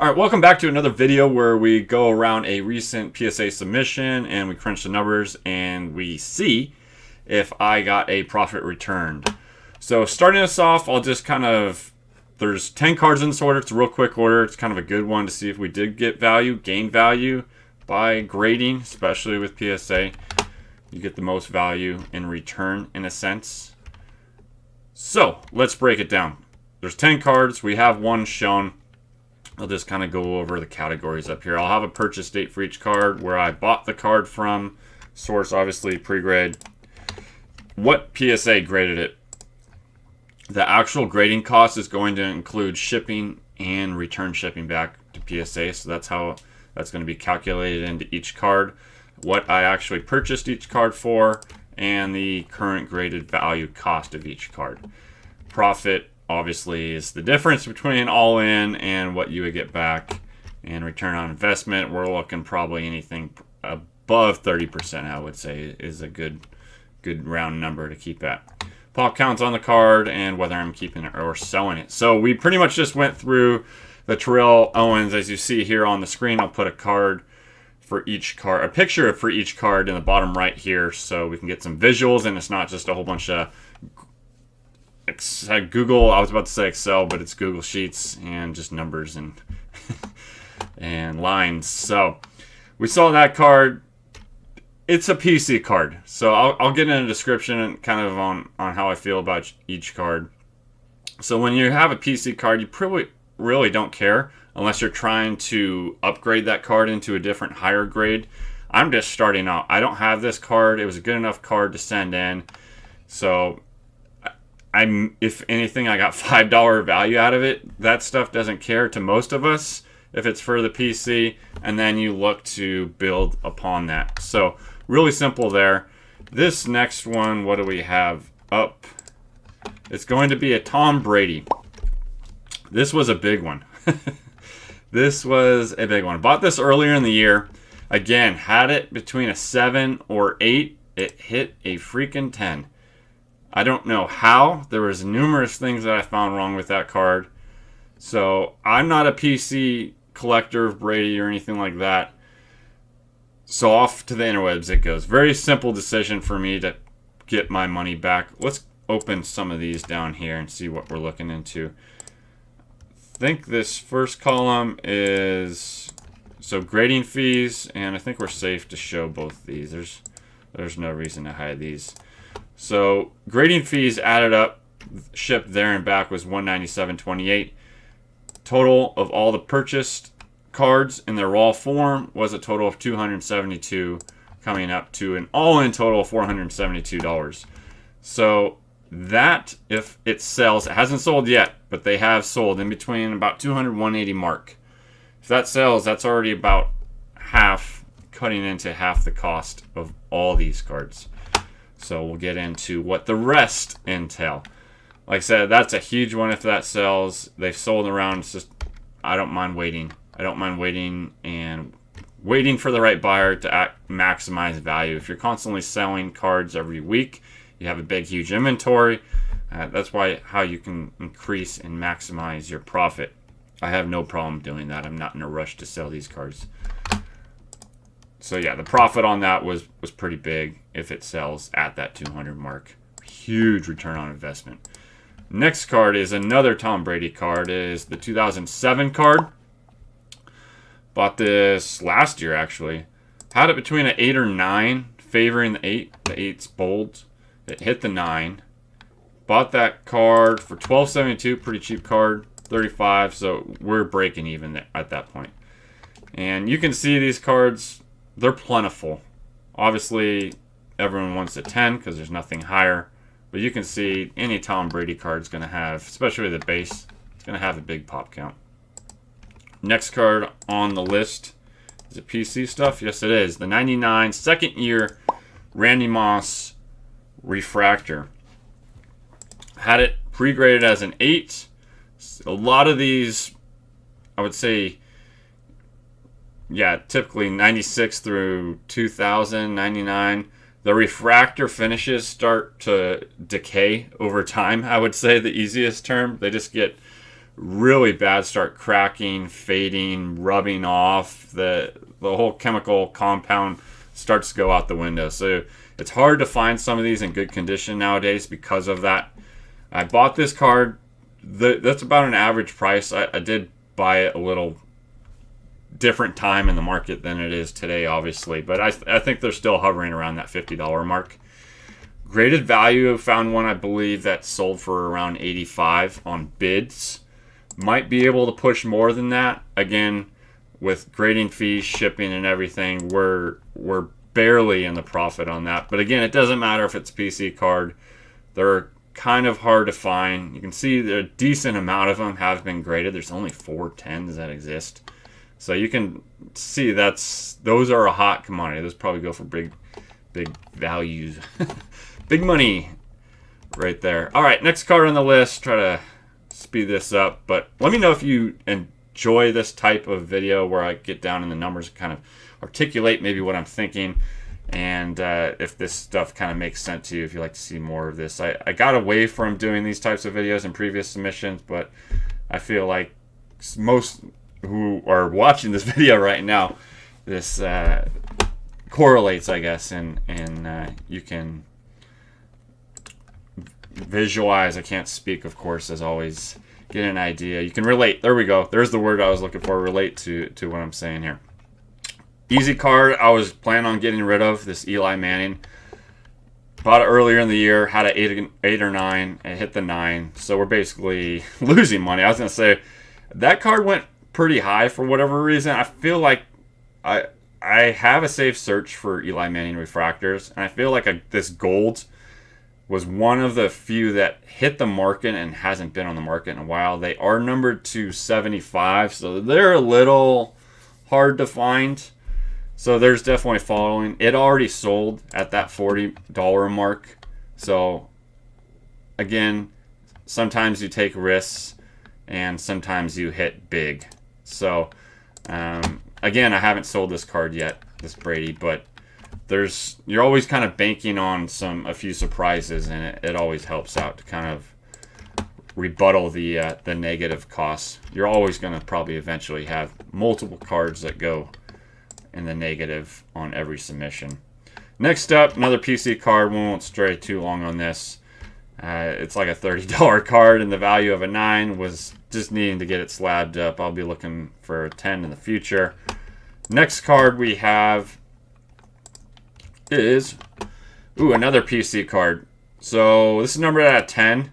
All right, welcome back to another video where we go around a recent PSA submission and we crunch the numbers and we see if I got a profit returned. So starting us off, I'll just there's 10 cards in this order. It's a real quick order. It's kind of a good one to see if we did get value, gain value by grading, especially with PSA. You get the most value in return in a sense. So let's break it down. There's 10 cards. We have one shown. I'll just kind of go over the categories up here. I'll have a purchase date for each card, where I bought the card from, source obviously pre-grade, what PSA graded it. The actual grading cost is going to include shipping and return shipping back to PSA, so that's how that's going to be calculated into each card. What I actually purchased each card for, and the current graded value cost of each card. Profit obviously is the difference between all in and what you would get back. And return on investment, we're looking probably anything above 30%, I would say, is a good round number to keep at. Pop counts on the card and whether I'm keeping it or selling it. So we pretty much just went through the Terrell Owens. As you see here on the screen, I'll put a card for each card, a picture for each card in the bottom right here, so we can get some visuals and it's not just a whole bunch of Google, I was about to say Excel, but it's Google Sheets and just numbers and and lines. So we saw that card. It's a PC card, so I'll get in a description and kind of on how I feel about each card. So when you have a PC card, you probably really don't care unless you're trying to upgrade that card into a different higher grade. I'm just starting out. I don't have this card. It was a good enough card to send in, so if anything, I got $5 value out of it. That stuff doesn't care to most of us if it's for the PC, and then you look to build upon that. So really simple there. This next one, what do we have up? It's going to be a Tom Brady. This was a big one. This was a big one. Bought this earlier in the year. Again, had it between a 7 or 8. It hit a freaking 10. I don't know how. There was numerous things that I found wrong with that card. So I'm not a PC collector of Brady or anything like that. So off to the interwebs it goes. Very simple decision for me to get my money back. Let's open some of these down here and see what we're looking into. I think this first column is grading fees, and I think we're safe to show both these. There's no reason to hide these. So grading fees added up, shipped there and back, was $197.28. Total of all the purchased cards in their raw form was a total of $272, coming up to an all-in total of $472. So that, if it sells, it hasn't sold yet, but they have sold in between about $200-$180 mark. If that sells, that's already about half, cutting into half the cost of all these cards. So we'll get into what the rest entail. Like I said, that's a huge one if that sells. They've sold around. It's just, I don't mind waiting. I don't mind waiting and waiting for the right buyer to maximize value. If you're constantly selling cards every week, you have a big, huge inventory. That's how you can increase and maximize your profit. I have no problem doing that. I'm not in a rush to sell these cards. So yeah, the profit on that was pretty big if it sells at that 200 mark. Huge return on investment. Next card is another Tom Brady card. It is the 2007 card. Bought this last year actually. Had it between an 8 or 9, favoring the 8. The 8's bold. It hit the 9. Bought that card for $12.72, pretty cheap card. 35, so we're breaking even at that point. And you can see these cards, they're plentiful. Obviously, everyone wants a 10 because there's nothing higher. But you can see any Tom Brady card is going to have, especially the base, it's going to have a big pop count. Next card on the list, is it PC stuff? Yes, it is. The 99 second year Randy Moss refractor. Had it pre-graded as an 8. A lot of these, I would say, yeah, typically 96 through 2000, 99. The refractor finishes start to decay over time, I would say the easiest term. They just get really bad, start cracking, fading, rubbing off. The whole chemical compound starts to go out the window. So it's hard to find some of these in good condition nowadays because of that. I bought this card. That's about an average price. I did buy it a little different time in the market than it is today, obviously. But I think they're still hovering around that $50 mark. Graded value, found one I believe that sold for around $85 on bids. Might be able to push more than that. Again, with grading fees, shipping, and everything, we're barely in the profit on that. But again, it doesn't matter if it's a PC card. They're kind of hard to find. You can see a decent amount of them have been graded. There's only 4 10s that exist. So you can see those are a hot commodity. Those probably go for big values. Big money right there. All right, next card on the list. Try to speed this up. But let me know if you enjoy this type of video where I get down in the numbers and kind of articulate maybe what I'm thinking. And if this stuff kind of makes sense to you, if you like to see more of this. I got away from doing these types of videos in previous submissions, but I feel like most who are watching this video right now, this correlates, I guess, and you can visualize. I can't speak, of course, as always. Get an idea. You can relate. There we go. There's the word I was looking for. Relate to what I'm saying here. Easy card. I was planning on getting rid of this Eli Manning. Bought it earlier in the year. Had an 8 or 9. It hit the 9. So we're basically losing money. I was going to say that card went pretty high for whatever reason. I feel like I have a safe search for Eli Manning refractors, and I feel like this gold was one of the few that hit the market and hasn't been on the market in a while. They are numbered to 75, so they're a little hard to find. So there's definitely following. It already sold at that $40 mark. So again, sometimes you take risks and sometimes you hit big. So again, I haven't sold this card yet, this Brady, but you're always kind of banking on a few surprises, and it always helps out to kind of rebuttal the negative costs. You're always going to probably eventually have multiple cards that go in the negative on every submission. Next up, another PC card. We won't stray too long on this. It's like a $30 card, and the value of a 9 was just needing to get it slabbed up. I'll be looking for a 10 in the future. Next card we have is another PC card. So this is numbered at 10.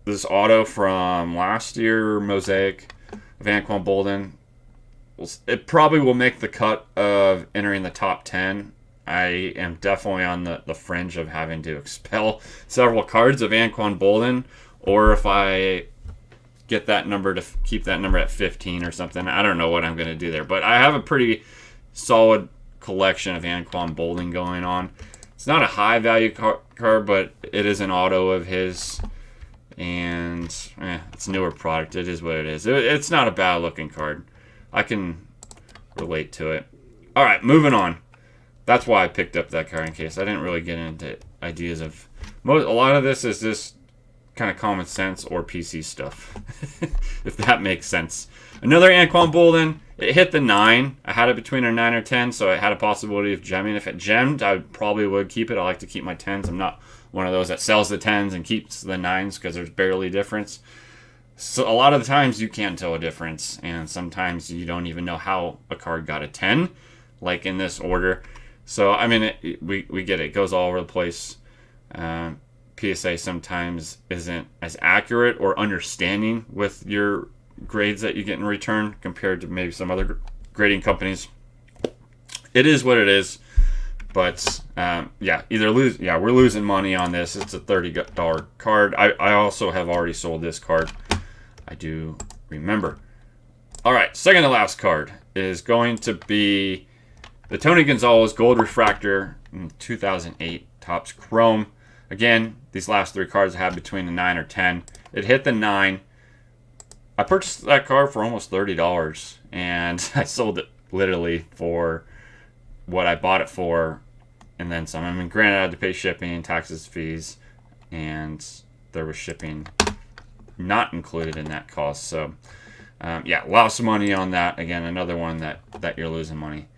This auto from last year, Mosaic of Anquan Bolden. It probably will make the cut of entering the top 10. I am definitely on the fringe of having to expel several cards of Anquan Bolden, or if I get that number to keep that number at 15 or something. I don't know what I'm going to do there, but I have a pretty solid collection of Anquan Bolden going on. It's not a high value card, but it is an auto of his, and it's a newer product. It is what it is. It's not a bad looking card. I can relate to it. All right, moving on. That's why I picked up that card in case. I didn't really get into ideas of a lot of this is just kind of common sense or PC stuff, if that makes sense. Another Anquan Bolden. It hit the 9. I had it between a 9 or 10, so it had a possibility of gemming. If it gemmed, I probably would keep it. I like to keep my 10s. I'm not one of those that sells the 10s and keeps the 9s because there's barely difference. So a lot of the times you can't tell a difference, and sometimes you don't even know how a card got a 10, like in this order. So, I mean, we get it. It goes all over the place. PSA sometimes isn't as accurate or understanding with your grades that you get in return compared to maybe some other grading companies. It is what it is. But, we're losing money on this. It's a $30 card. I also have already sold this card. I do remember. All right, second to last card is going to be the Tony Gonzalez Gold Refractor in 2008 Topps Chrome. Again, these last 3 cards I had between the 9 or 10. It hit the 9. I purchased that card for almost $30, and I sold it literally for what I bought it for, and then some. I mean, granted, I had to pay shipping, taxes, fees, and there was shipping not included in that cost. So yeah, lost money on that. Again, another one that you're losing money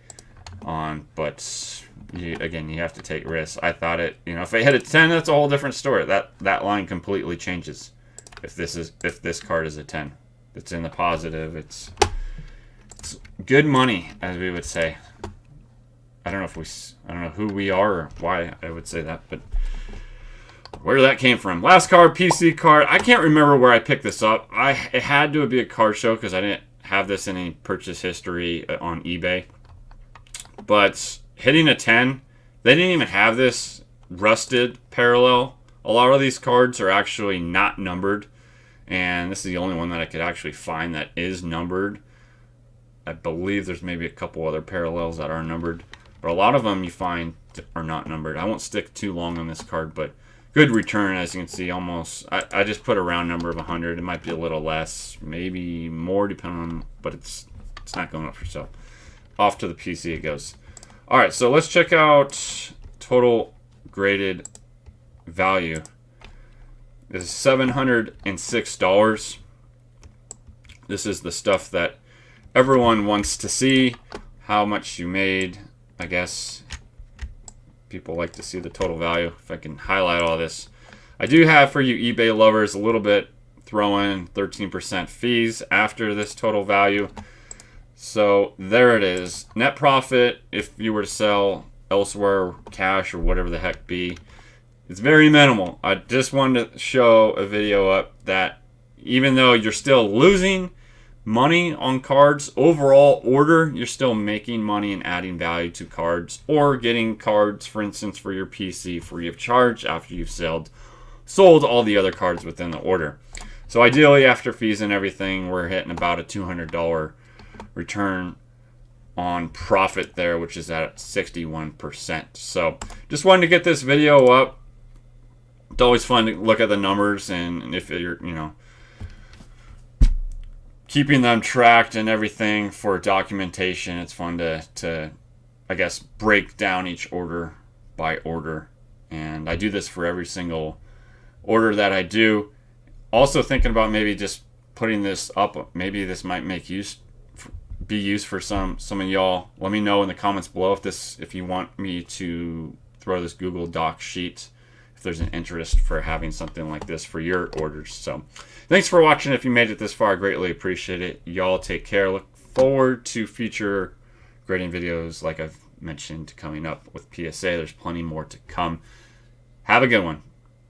on, but again, you have to take risks. I thought it, if I hit a 10, that's a whole different story. That line completely changes. If this card is a 10, it's in the positive. It's good money, as we would say. I don't know who we are or why I would say that, but where that came from. Last card, PC card. I can't remember where I picked this up. It had to be a card show because I didn't have this in any purchase history on eBay. But hitting a 10, they didn't even have this rusted parallel. A lot of these cards are actually not numbered, and this is the only one that I could actually find that is numbered. I believe there's maybe a couple other parallels that are numbered, but a lot of them you find are not numbered. I won't stick too long on this card, but good return, as you can see. Almost, I just put a round number of 100. It might be a little less, maybe more, depending on, but it's not going up for sale. Off to the PC it goes. All right, so let's check out total graded value. This is $706. This is the stuff that everyone wants to see, how much you made. I guess people like to see the total value. If I can highlight all this. I do have for you eBay lovers a little bit, throw in 13% fees after this total value. So there it is. Net profit, if you were to sell elsewhere, cash or whatever the heck be, it's very minimal. I just wanted to show a video up that even though you're still losing money on cards, overall order, you're still making money and adding value to cards, or getting cards, for instance, for your PC free of charge after you've sold all the other cards within the order. So ideally, after fees and everything, we're hitting about a $200 return on profit there, which is at 61%. So just wanted to get this video up. It's always fun to look at the numbers, and if you're, keeping them tracked and everything for documentation, it's fun to I guess break down each order by order. And I do this for every single order that I do. Also thinking about maybe just putting this up. Maybe this might be used for some of y'all. Let me know in the comments below if you want me to throw this Google Doc sheet, if there's an interest for having something like this for your orders. So thanks for watching. If you made it this far, I greatly appreciate it. Y'all take care. Look forward to future grading videos like I've mentioned coming up with PSA. There's plenty more to come. Have a good one.